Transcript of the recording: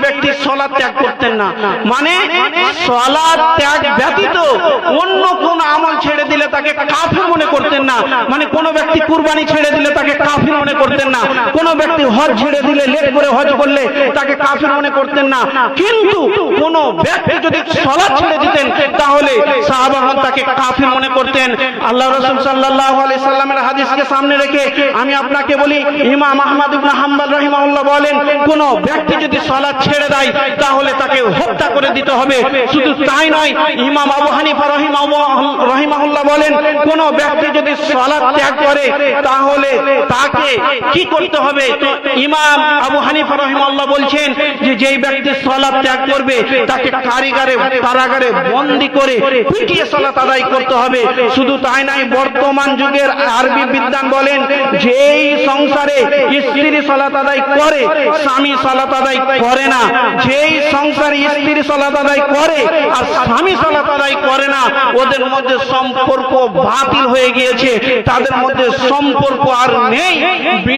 ব্যক্তি সালাত ত্যাগ করতেন না, মানে সালাত ত্যাগ ব্যতীত অন্য কোন আমল ছেড়ে দিলে তাকে কাফির মনে করতেন না। মানে কোন ব্যক্তি কুরবানি ছেড়ে দিলে তাকে কাফির মনে করতেন না, কোন ব্যক্তি হজ ছেড়ে দিলে, লেট করে হজ করলে তাকে কাফির মনে করতেন না। কিন্তু কোন ব্যক্তি যদি সালাত ছেড়ে দিতেন তাহলে সাহাবাগণ তাকে কাফির মনে করতেন। আল্লাহ রাসূল সাল্লাল্লাহু আলাইহি সাল্লামের হাদিসকে সামনে রেখে আমি আপনাকে বলি, ইমাম আহমদ ইবনে হাম্বল রাহিমাহুল্লাহ বলেন, কোন ব্যক্তি যদি সালাত ছেড়ে দেয় তাহলে তাকে হত্যা করে দিতে হবে। শুধু তাই নয়, ইমাম আবু হানিফা রাহিমাহুল্লাহ বলেন, কোন ব্যক্তি যদি সালাত ত্যাগ করে তাহলে তাকে কি করতে হবে? তো ইমাম আবু হানিফা রাহিমাহুল্লাহ বলছেন যে যেই ব্যক্তি সালাত ত্যাগ করবে তাকে কারাগারে বন্দী করে পিটিয়ে সালাত আদায় করতে হবে। শুধু তাই নয়, বর্তমান যুগের আরবি বিদ্বান বলেন, যেই সংসারে স্ত্রী সালাত আদায় করে স্বামী সালাত আদায় করে না, যেই সংসারে স্ত্রী সালাত আদায় করে আর স্বামী সালাত আদায় করে না, ওদের মধ্যে সম্পর্ক বাতিল হয়ে গিয়েছে, তাদের মধ্যে সম্পর্ক আর নেই।